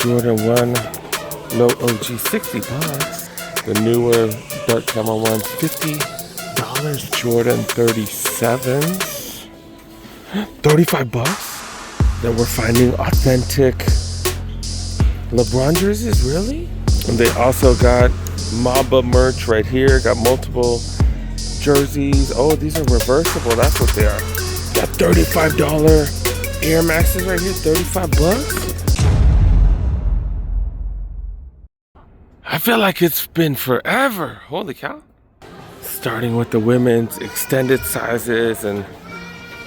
Jordan 1 low OG, 60 bucks. The newer dark camo ones, $50. Jordan 37s, 35 bucks. Then we're finding authentic LeBron jerseys, really? And they also got Mamba merch right here. Got multiple jerseys. Oh, these are reversible. That's what they are. Got $35 Air Maxes right here. 35 bucks. I feel like it's been forever. Holy cow. Starting with the women's extended sizes, and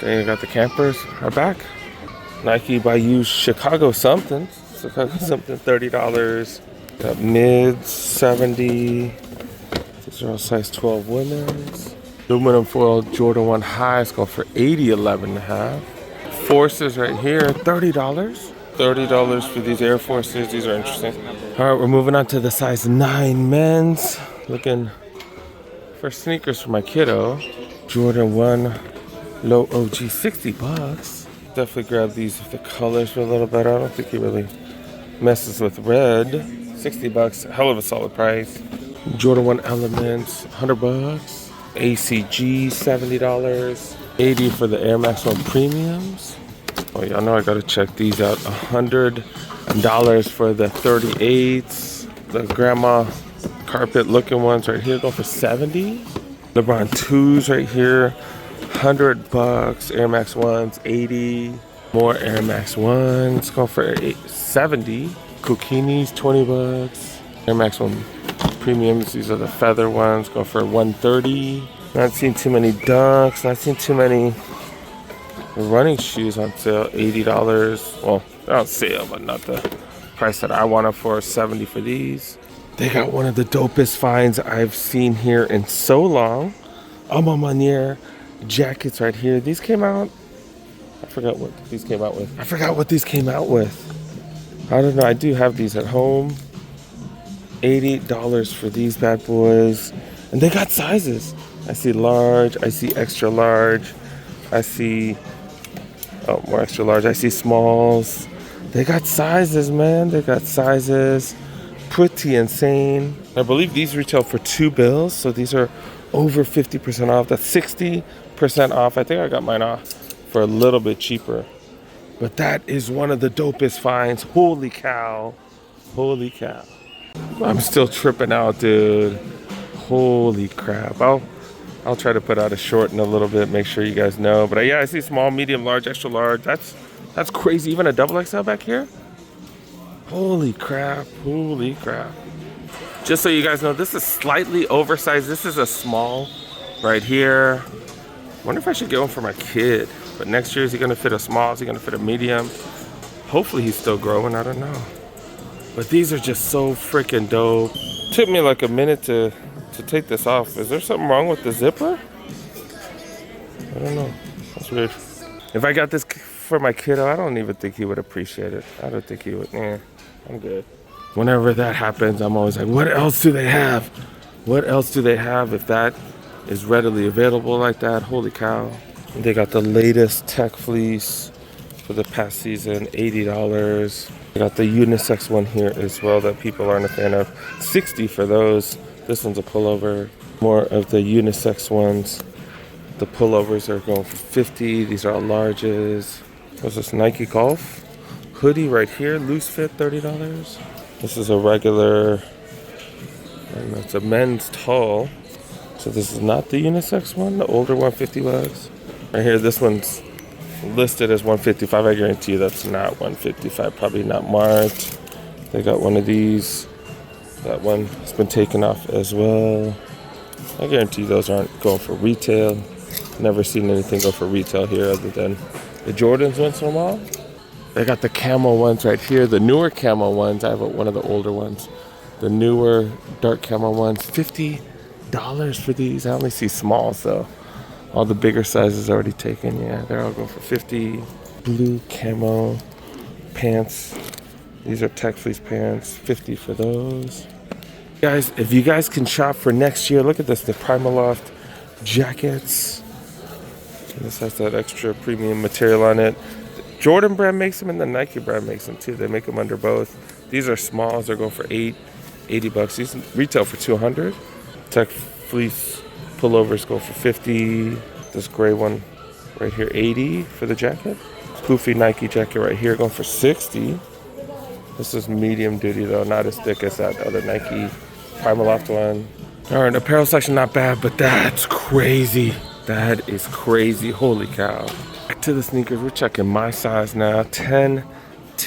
then you got the campers are back. Nike by You Chicago something, $30. Got mids, 70. These are all size 12 women's. Aluminum foil Jordan 1 highs go for $80, 11.5. Forces right here, $30. $30 for these Air Forces. These are interesting. All right, we're moving on to the size 9 men's. Looking for sneakers for my kiddo. Jordan 1 low OG, 60 bucks. Definitely grab these if the colors are a little better. I don't think he really messes with red. 60 bucks, hell of a solid price. Jordan 1 Elements, 100 bucks. ACG, $70. 80 for the Air Max 1 Premiums. Oh, y'all know I gotta check these out. $100 for the 38s. The grandma carpet looking ones right here go for 70. LeBron 2s right here, 100 bucks. Air Max 1s, 80. More Air Max 1s go for 70. Kokinis, 20 bucks. Air Max 1 Premiums, these are the feather ones, go for 130. Not seen too many Dunks, not seen too many running shoes on sale, $80. Well, they're on sale, but not the price that I wanted for, 70 for these. They got one of the dopest finds I've seen here in so long. Ma Maniere jackets right here. These came out, I forgot what these came out with. I don't know, I do have these at home. $80 for these bad boys. And they got sizes. I see large, I see extra large, I see, oh, more extra large, I see smalls. They got sizes, man, they got sizes. Pretty insane. I believe these retail for $2, so these are over 50% off. That's 60% off. I think I got mine off for a little bit cheaper. But that is one of the dopest finds. Holy cow. Holy cow. I'm still tripping out, dude. Holy crap. I'll try to put out a short in a little bit, make sure you guys know. But yeah, I see small, medium, large, extra large. That's crazy. Even a double XL back here. Holy crap. Holy crap. Just so you guys know, this is slightly oversized. This is a small right here. Wonder if I should get one for my kid. But next year, is he gonna fit a small? Is he gonna fit a medium? Hopefully he's still growing, I don't know. But these are just so freaking dope. Took me like a minute to take this off. Is there something wrong with the zipper? I don't know. That's weird. If I got this for my kiddo, I don't even think he would appreciate it. I don't think he would. I'm good. Whenever that happens, I'm always like, what else do they have? What else do they have if that is readily available like that? Holy cow. And they got the latest tech fleece for the past season, $80. They got the unisex one here as well that people aren't a fan of. 60 for those. This one's a pullover. More of the unisex ones. The pullovers are going for 50. These are all larges. What's this, Nike Golf? Hoodie right here, loose fit, $30. This is a regular, and it's a men's tall. So this is not the unisex one, the older one, 50 bucks. Right here, this one's listed as 155. I guarantee you that's not 155, probably not marked. They got one of these. That one has been taken off as well. I guarantee those aren't going for retail. Never seen anything go for retail here other than the Jordans once in a while. They got the camo ones right here, the newer camo ones. I have one of the older ones. The newer dark camo ones, $50 for these. I only see smalls though. All the bigger sizes already taken. Yeah, they're all going for 50. Blue camo pants. These are tech fleece pants, 50 for those. Guys, if you guys can shop for next year, look at this, the Primaloft jackets. And this has that extra premium material on it. Jordan brand makes them and the Nike brand makes them too. They make them under both. These are smalls. They're going for 80 bucks. These retail for 200. Tech fleece pullovers go for 50. This gray one right here, 80 for the jacket. Poofy Nike jacket right here going for 60. This is medium duty though, not as thick as that other Nike Primaloft one. All right, apparel section not bad, but that's crazy. That is crazy. Holy cow. Back to the sneakers. We're checking my size now. 10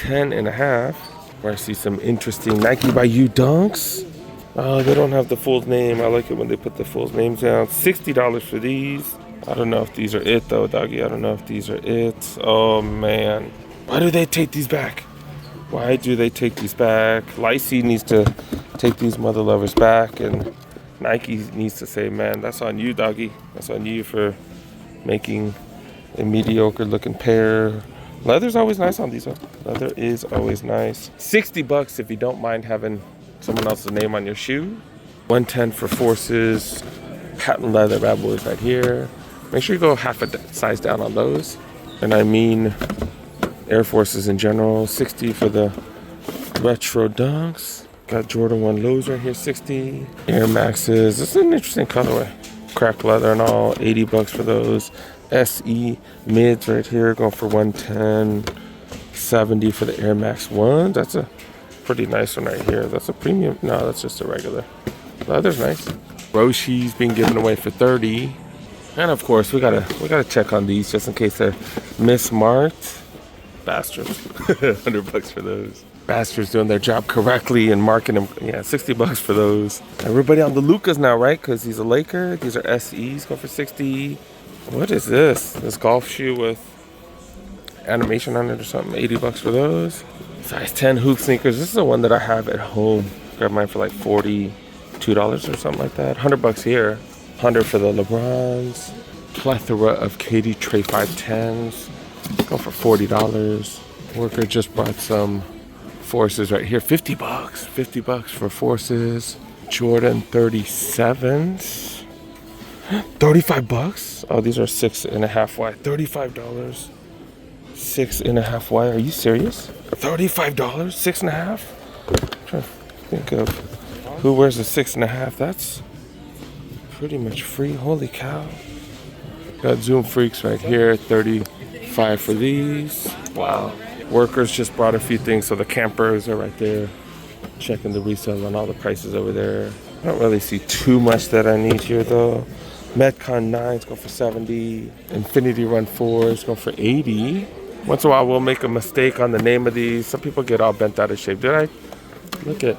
and a half. Where I see some interesting Nike by You dunks. Oh, they don't have the full name. I like it when they put the full names down. $60 for these. I don't know if these are it though, doggy. I don't know if these are it. Oh man. Why do they take these back? Why do they take these back? Lacey needs to take these mother lovers back, and Nike needs to say, man, that's on you, doggy. That's on you for making a mediocre looking pair. Leather's always nice on these. Leather is always nice. 60 bucks if you don't mind having someone else's name on your shoe. 110 for Forces. Patent leather bad boys right here. Make sure you go half a size down on those. And I mean Air Forces in general. 60 for the retro dunks. Got Jordan 1 lows right here, 60. Air Maxes. This is an interesting colorway. Cracked leather and all. 80 bucks for those. SE mids right here going for 110. 70 for the Air Max 1. That's a pretty nice one right here. That's a premium. No, that's just a regular. Leather's nice. Roshi's being given away for 30. And of course we gotta check on these just in case they're mismarked. Bastards. 100 bucks for those. Bastards doing their job correctly and marking them. Yeah, 60 bucks for those. Everybody on the Lucas now, right? Because he's a Laker. These are SEs going for 60. What is this? This golf shoe with animation on it or something. 80 bucks for those. Size 10 hoop sneakers. This is the one that I have at home. Grabbed mine for like $42 or something like that. 100 bucks here. 100 for the LeBrons. Plethora of Katie Trey 510s. Go for $40. Worker just brought some Forces right here. 50 bucks. 50 bucks for Forces. Jordan 37s. 35 bucks. Oh, these are 6.5 wide. $35. 6.5 wide. Are you serious? $35? 6.5? I'm trying to think of who wears a 6.5. That's pretty much free. Holy cow. Got Zoom Freaks right here. 35 for these. Wow. Workers just brought a few things, so the campers are right there. Checking the resale on all the prices over there. I don't really see too much that I need here though. Metcon 9s go for 70. Infinity Run 4s go for 80. Once in a while we'll make a mistake on the name of these. Some people get all bent out of shape. Did I look at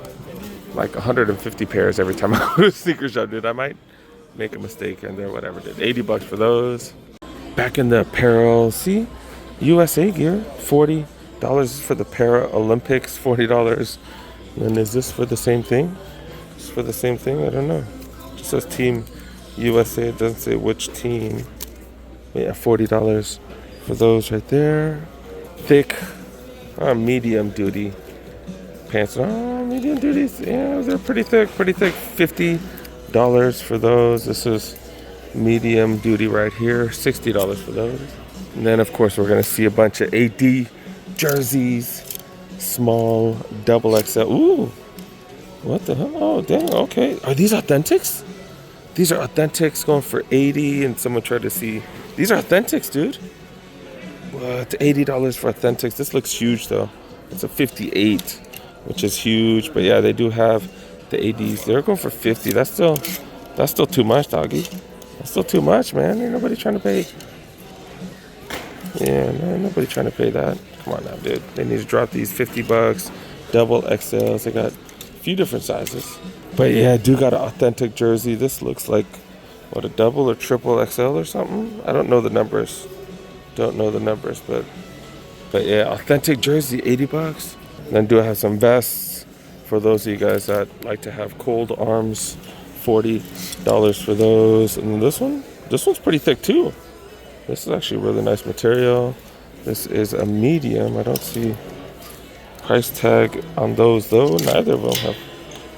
like 150 pairs every time I go to a sneaker shop, dude? I might make a mistake and there, whatever. Did 80 bucks for those. Back in the apparel. See, USA gear, $40 for the Paralympics, $40. And is this for the same thing? It's for the same thing? I don't know. It just says Team USA. It doesn't say which team. Yeah, $40 for those right there. Thick, medium duty pants. Oh, medium duties. Yeah, they're pretty thick. $50 for those. This is medium duty right here. $60 for those. And then, of course, we're going to see a bunch of AD jerseys. Small, double XL. Ooh, what the hell? Oh, dang, okay. Are these authentics? These are authentics going for 80, and someone tried to see. These are authentics, dude. What? $80 for authentics. This looks huge, though. It's a 58, which is huge. But yeah, they do have the ADs. They're going for 50. That's still too much, doggy. That's still too much, man. Ain't nobody trying to pay. Yeah, man, nobody trying to pay that. Come on now, dude. They need to drop these 50 bucks. Double XLs. They got a few different sizes. But yeah, I do got an authentic jersey. This looks like, what, a double or triple XL or something? I don't know the numbers. But yeah, authentic jersey, 80 bucks. And then do I have some vests for those of you guys that like to have cold arms. $40 for those. And this one's pretty thick too. This is actually really nice material. This is a medium. I don't see price tag on those though. Neither of them have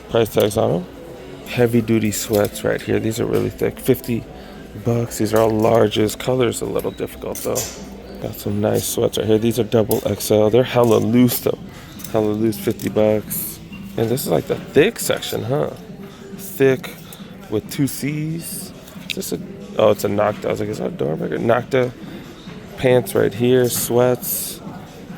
price tags on them. Heavy duty sweats right here. These are really thick. 50 bucks. These are all larges. Color's a little difficult though. Got some nice sweats right here. These are double XL. They're hella loose though. color loose, 50 bucks. And this is like the thick section, huh? Thick with 2 C's. Is this a, oh, it's a Nocta. I was like, is that a door breaker? Nocta pants right here, sweats.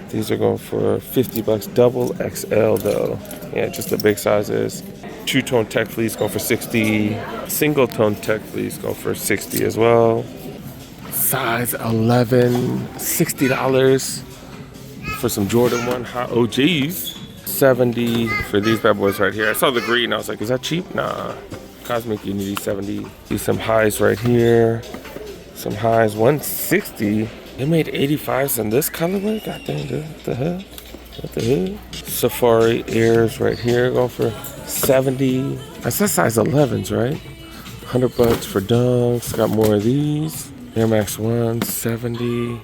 These are going for 50 bucks, double XL though. Yeah, just the big sizes. Two-tone tech fleece going for 60. Single-tone tech fleece going for 60 as well. Size 11, $60 for some Jordan 1 hot OGs. 70 for these bad boys right here. I saw the green, I was like, is that cheap? Nah. Cosmic Unity 70. See some highs right here. Some highs, 160. They made 85s in this colorway? God dang, dude. What the hell? What the hell? Safari Airs right here going for 70. That's the size 11s, right? 100 bucks for dunks. Got more of these. Air Max 1, 70.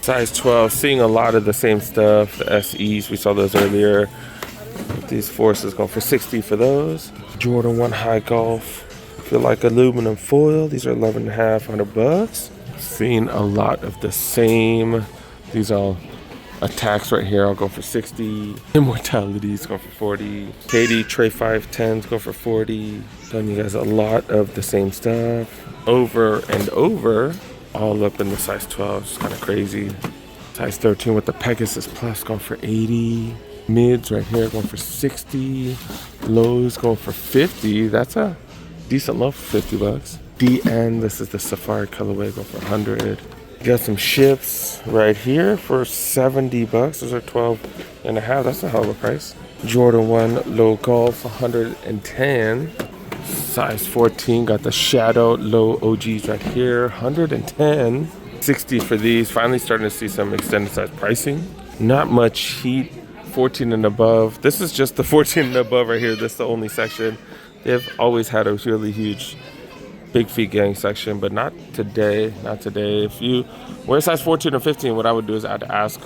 Size 12. Seeing a lot of the same stuff. The SEs, we saw those earlier. These Forces going for 60 for those. Jordan 1 High Golf. Feel like aluminum foil. These are 11.5, 100 bucks. Seeing a lot of the same. These all attacks right here. I'll go for 60. Immortalities go for 40. Katie Trey 510s go for 40. Telling you guys a lot of the same stuff. Over and over. All up in the size 12. It's kind of crazy. Size 13 with the Pegasus Plus going for 80. Mids right here going for 60. Lows going for 50. That's a decent low for 50 bucks. DN, this is the Safari colorway, go for 100. Got some ships right here for 70 bucks. Those are 12 and a half. That's a hell of a price. Jordan 1 Low Golf, 110. Size 14, got the Shadow Low OGs right here, 110. 60 for these. Finally starting to see some extended size pricing. Not much heat, 14 and above. This is just the 14 and above right here. This is the only section. They've always had a really huge big feet gang section, but not today. Not today. If you wear size 14 or 15, what I would do is I'd ask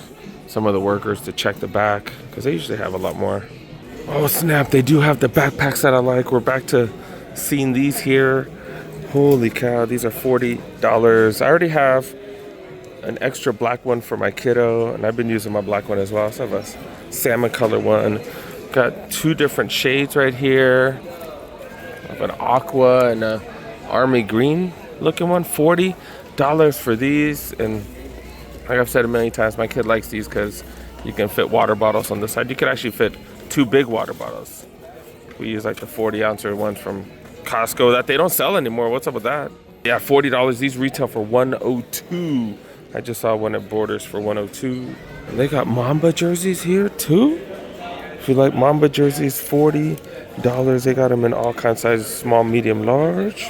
some of the workers to check the back because they usually have a lot more. Oh snap, they do have the backpacks that I like. We're back to seeing these here. Holy cow, these are $40. I already have an extra black one for my kiddo, and I've been using my black one as well. So I have a salmon color one. Got 2 different shades right here. I have an aqua and a army green looking one. $40 for these, and like I've said a million times, my kid likes these because you can fit water bottles on the side. You could actually fit 2 big water bottles. We use like the 40-ounce ones from Costco that they don't sell anymore. What's up with that? Yeah, $40. These retail for $102. I just saw one at Borders for $102. And they got Mamba jerseys here too. If you like Mamba jerseys, $40. They got them in all kinds of sizes, small, medium, large.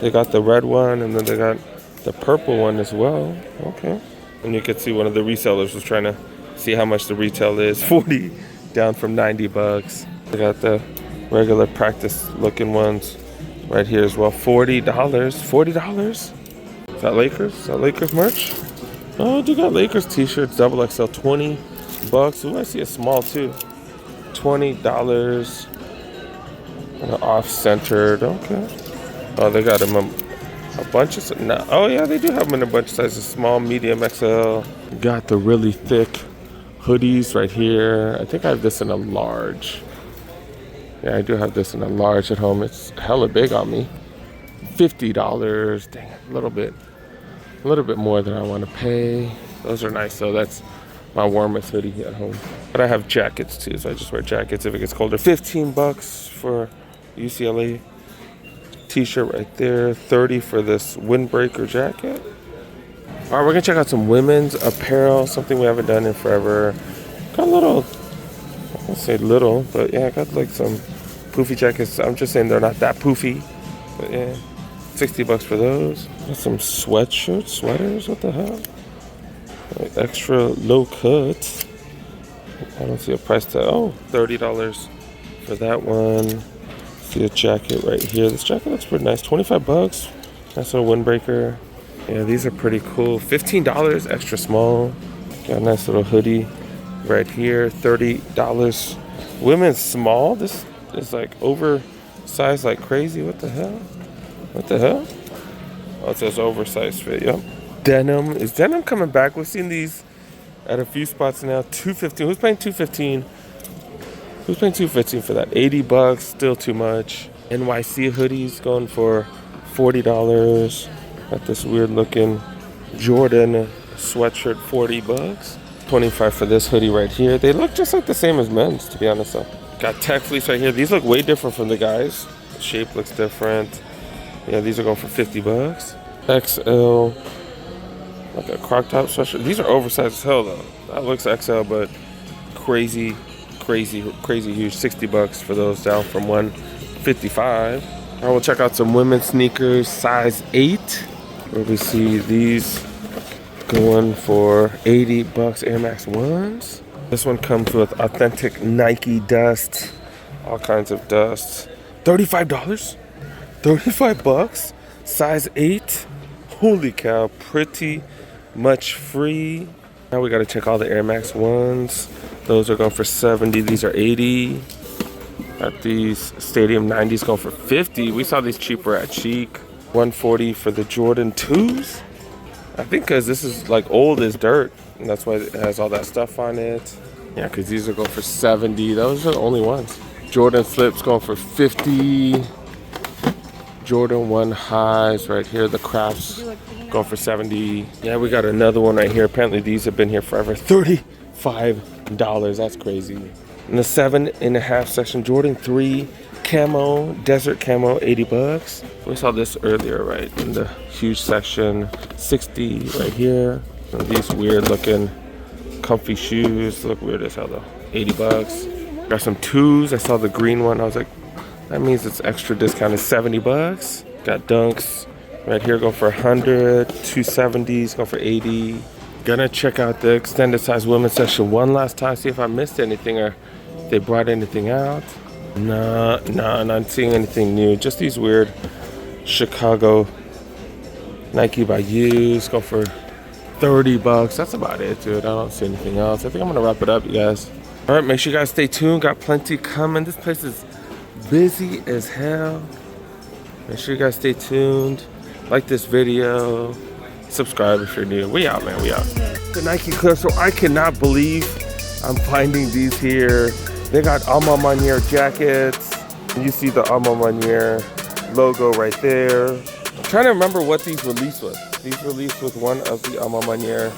They got the red one, and then they got the purple one as well. Okay. And you could see one of the resellers was trying to see how much the retail is. 40 down from 90 bucks. They got the regular practice looking ones right here as well. $40. $40? Is that Lakers? Is that Lakers merch? Oh, they got Lakers t-shirts, double XL, 20 bucks. Ooh, I see a small too. $20. And off-centered. Okay. Oh, they got them a bunch of... No, oh, yeah, they do have them in a bunch of sizes. Small, medium, XL. Got the really thick hoodies right here. I think I have this in a large. Yeah, I do have this in a large at home. It's hella big on me. $50. Dang it, a little bit more than I want to pay. Those are nice, though. That's my warmest hoodie at home. But I have jackets, too, so I just wear jackets if it gets colder. 15 bucks for UCLA t-shirt right there. 30 for this windbreaker jacket. All right, we're gonna check out some women's apparel, something we haven't done in forever. Got a little, I won't say little, but yeah, I got like some poofy jackets. I'm just saying they're not that poofy, but yeah, 60 bucks for those. Got some sweatshirts, sweaters, what the hell? Like extra low cut. I don't see a price tag. Oh, $30 for that one. See a jacket right here. This jacket looks pretty nice. 25 bucks. Nice little windbreaker. Yeah, these are pretty cool. $15, extra small. Got a nice little hoodie right here. $30. Women's small. This is like oversized like crazy. What the hell? What the hell? Oh, it says oversized fit. Yep. Denim. Is denim coming back? We've seen these at a few spots now. $2.15. Who's paying $2.15 Who's paying $2.15 for that? 80 bucks, still too much. NYC hoodies going for $40. Got this weird looking Jordan sweatshirt, 40 bucks. 25 for this hoodie right here. They look just like the same as men's, to be honest though. Got tech fleece right here. These look way different from the guys. The shape looks different. Yeah, these are going for 50 bucks. XL, like a crop top sweatshirt. These are oversized as hell though. That looks XL, but crazy huge. 60 bucks for those, down from 155. I will check out some women's sneakers, size 8. Where we see these going for 80 bucks, Air Max 1s. This one comes with authentic Nike dust, all kinds of dust. $35? 35 bucks, size 8. Holy cow, pretty much free. Now we gotta check all the Air Max 1s. Those are going for 70, these are 80. Got these Stadium 90s going for 50. We saw these cheaper at Chic. 140 for the Jordan 2s. I think because this is like old as dirt, and that's why it has all that stuff on it. Yeah, because these are going for 70. Those are the only ones. Jordan flips going for 50. Jordan 1 highs right here. The crafts going for 70. Yeah, we got another one right here. Apparently these have been here forever. $35. That's crazy. In the 7.5 section, Jordan 3 camo, desert camo, 80 bucks. We saw this earlier, right? In the huge section, 60 right here. And these weird looking comfy shoes. Look weird as hell though. 80 bucks. Got some 2s. I saw the green one. I was like, that means it's extra discounted, 70 bucks. Got dunks right here going for 100. 270s going for 80. Gonna check out the extended size women's section one last time, see if I missed anything or if they brought anything out. Nah, not seeing anything new. Just these weird Chicago Nike by Use. Go for 30 bucks. That's about it, dude. I don't see anything else. I think I'm gonna wrap it up, you guys. All right, make sure you guys stay tuned. Got plenty coming. This place is busy as hell. Make sure you guys stay tuned. Like this video. Subscribe if you're new. We out, man. We out. The Nike Clip. So I cannot believe I'm finding these here. They got Ma Maniere jackets. You see the Ma Maniere logo right there. I'm trying to remember what these released with. These released with one of the Ma Maniere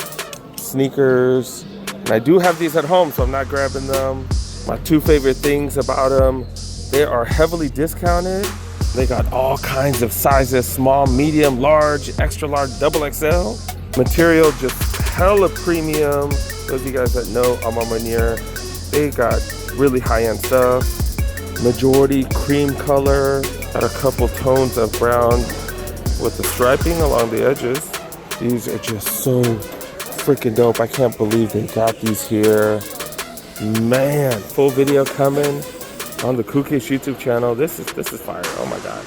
sneakers. And I do have these at home, so I'm not grabbing them. My 2 favorite things about them, they are heavily discounted. They got all kinds of sizes, small, medium, large, extra large, double XL. Material just hella premium. Those of you guys that know Ma Maniere, they got really high-end stuff. Majority cream color. Got a couple tones of brown with the striping along the edges. These are just so freaking dope. I can't believe they got these here. Man, full video coming on the Cool Kids YouTube channel. This is fire. Oh my god.